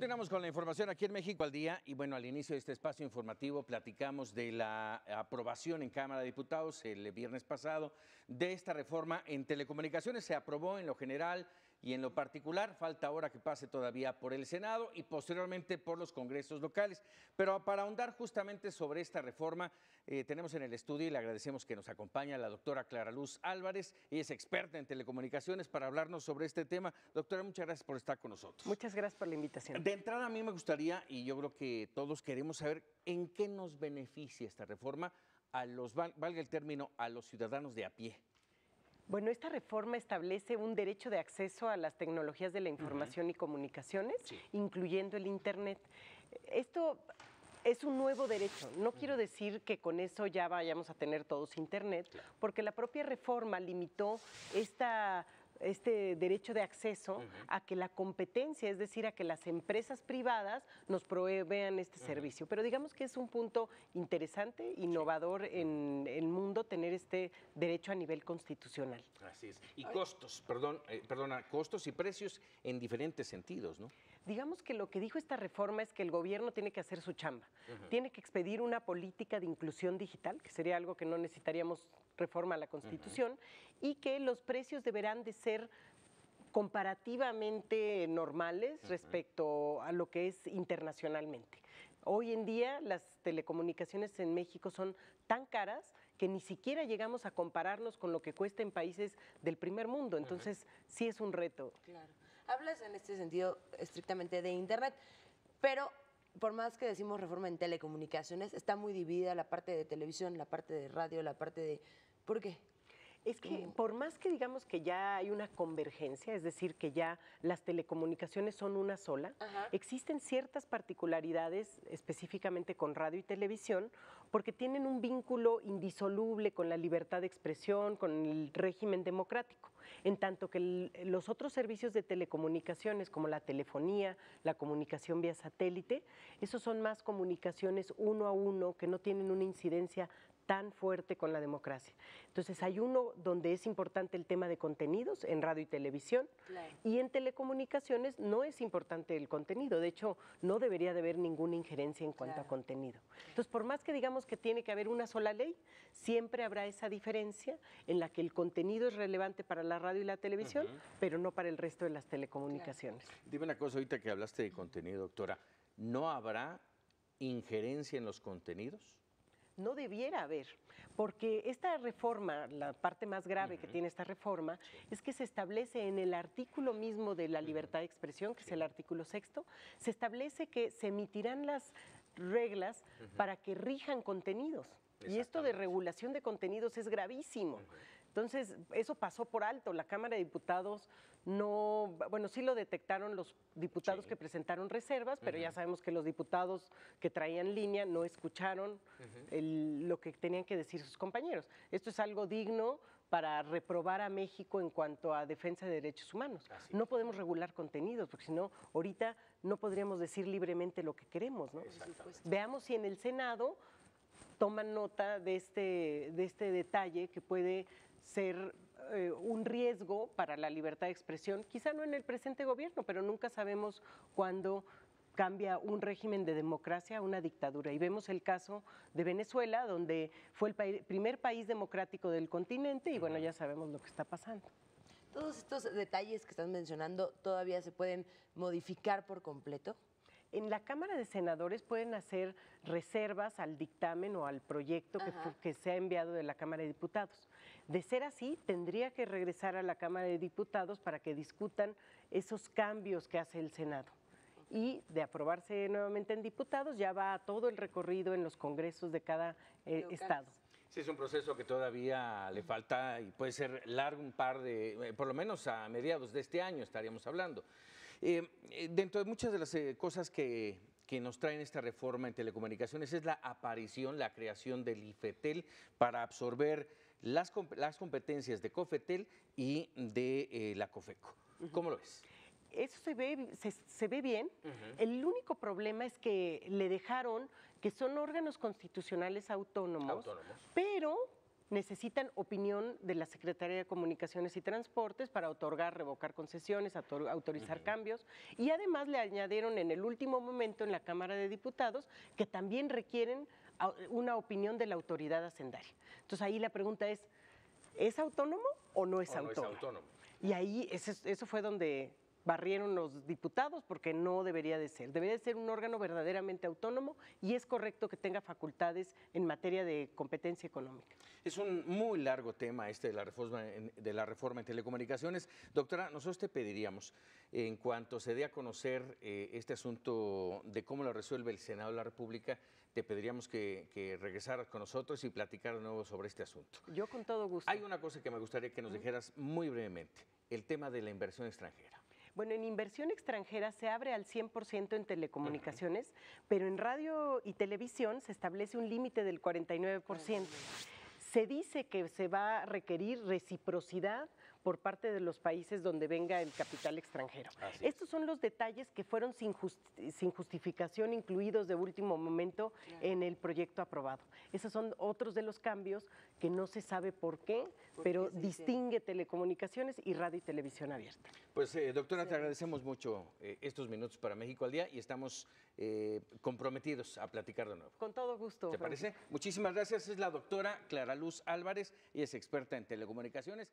Continuamos con la información aquí en México al día y bueno, al inicio de este espacio informativo platicamos de la aprobación en Cámara de Diputados el viernes pasado de esta reforma en telecomunicaciones. Se aprobó en lo general y en lo particular, falta ahora que pase todavía por el Senado y posteriormente por los congresos locales. Pero para ahondar justamente sobre esta reforma, tenemos en el estudio y le agradecemos que nos acompaña la doctora Clara Luz Álvarez. Ella es experta en telecomunicaciones para hablarnos sobre este tema. Doctora, muchas gracias por estar con nosotros. Muchas gracias por la invitación. De entrada, a mí me gustaría, y yo creo que todos queremos saber, ¿en qué nos beneficia esta reforma a los, valga el término, a los ciudadanos de a pie? Bueno, esta reforma establece un derecho de acceso a las tecnologías de la información y comunicaciones, incluyendo el Internet. Esto es un nuevo derecho. No quiero decir que con eso ya vayamos a tener todos Internet, porque la propia reforma limitó este derecho de acceso a que la competencia, es decir, a que las empresas privadas nos provean este servicio. Pero digamos que es un punto interesante, innovador en el mundo tener este derecho a nivel constitucional. Así es. Y costos, costos y precios en diferentes sentidos, ¿no? Digamos que lo que dijo esta reforma es que el gobierno tiene que hacer su chamba, tiene que expedir una política de inclusión digital, que sería algo que no necesitaríamos reforma a la Constitución, y que los precios deberán de ser comparativamente normales respecto a lo que es internacionalmente. Hoy en día las telecomunicaciones en México son tan caras que ni siquiera llegamos a compararnos con lo que cuesta en países del primer mundo, entonces sí es un reto. Claro. Hablas en este sentido estrictamente de Internet, pero por más que decimos reforma en telecomunicaciones, está muy dividida la parte de televisión, la parte de radio, la parte de... ¿Por qué? Es que por más que digamos que ya hay una convergencia, es decir, que ya las telecomunicaciones son una sola, existen ciertas particularidades específicamente con radio y televisión porque tienen un vínculo indisoluble con la libertad de expresión, con el régimen democrático, en tanto que los otros servicios de telecomunicaciones como la telefonía, la comunicación vía satélite, esos son más comunicaciones uno a uno que no tienen una incidencia tan fuerte con la democracia. Entonces hay uno donde es importante el tema de contenidos en radio y televisión, y en telecomunicaciones no es importante el contenido, de hecho no debería de haber ninguna injerencia en cuanto a contenido. Entonces por más que digamos que tiene que haber una sola ley, siempre habrá esa diferencia en la que el contenido es relevante para la radio y la televisión, pero no para el resto de las telecomunicaciones. Dime una cosa, ahorita que hablaste de contenido, doctora, ¿no habrá injerencia en los contenidos? No debiera haber, porque esta reforma, la parte más grave que tiene esta reforma, es que se establece en el artículo mismo de la libertad de expresión, que es el artículo 6º, se establece que se emitirán las reglas para que rijan contenidos. Y esto de regulación de contenidos es gravísimo. Entonces, eso pasó por alto. La Cámara de Diputados no, bueno, sí lo detectaron los diputados que presentaron reservas, pero ya sabemos que los diputados que traían línea no escucharon lo que tenían que decir sus compañeros. Esto es algo digno para reprobar a México en cuanto a defensa de derechos humanos. No podemos regular contenidos, porque si no, ahorita no podríamos decir libremente lo que queremos, ¿no? Veamos si en el Senado toman nota de este detalle que puede ser un riesgo para la libertad de expresión, quizá no en el presente gobierno, pero nunca sabemos cuándo cambia un régimen de democracia a una dictadura. Y vemos el caso de Venezuela, donde fue el primer país democrático del continente y bueno, ya sabemos lo que está pasando. ¿Todos estos detalles que estás mencionando todavía se pueden modificar por completo? En la Cámara de Senadores pueden hacer reservas al dictamen o al proyecto que se ha enviado de la Cámara de Diputados. De ser así, tendría que regresar a la Cámara de Diputados para que discutan esos cambios que hace el Senado. Y de aprobarse nuevamente en diputados, ya va a todo el recorrido en los congresos de cada estado. Sí, es un proceso que todavía le falta y puede ser largo, un par de, por lo menos a mediados de este año estaríamos hablando. Dentro de muchas de las cosas que nos traen esta reforma en telecomunicaciones es la aparición, la creación del IFETEL para absorber las competencias de COFETEL y de la COFECO. ¿Cómo lo ves? Eso se ve bien. El único problema es que le dejaron que son órganos constitucionales autónomos, pero necesitan opinión de la Secretaría de Comunicaciones y Transportes para otorgar, revocar concesiones, autorizar cambios, y además le añadieron en el último momento en la Cámara de Diputados que también requieren una opinión de la autoridad hacendaria. Entonces ahí la pregunta ¿es autónomo o no es autónomo? No es autónomo. Y ahí eso fue donde barrieron los diputados, porque no debería de ser. Debería de ser un órgano verdaderamente autónomo, y es correcto que tenga facultades en materia de competencia económica. Es un muy largo tema este de la reforma en telecomunicaciones. Doctora, nosotros te pediríamos, en cuanto se dé a conocer este asunto de cómo lo resuelve el Senado de la República, te pediríamos que regresaras con nosotros y platicar de nuevo sobre este asunto. Yo con todo gusto. Hay una cosa que me gustaría que nos dijeras muy brevemente, el tema de la inversión extranjera. Bueno, en inversión extranjera se abre al 100% en telecomunicaciones, pero en radio y televisión se establece un límite del 49%. Se dice que se va a requerir reciprocidad por parte de los países donde venga el capital extranjero. Estos son los detalles que fueron sin justificación incluidos de último momento en el proyecto aprobado. Esos son otros de los cambios que no se sabe por qué, pero distingue telecomunicaciones y radio y televisión abierta. Pues doctora, te agradecemos mucho estos minutos para México al Día y estamos comprometidos a platicar de nuevo. Con todo gusto. ¿Te parece? Muchísimas gracias. Es la doctora Clara Luz Álvarez y es experta en telecomunicaciones.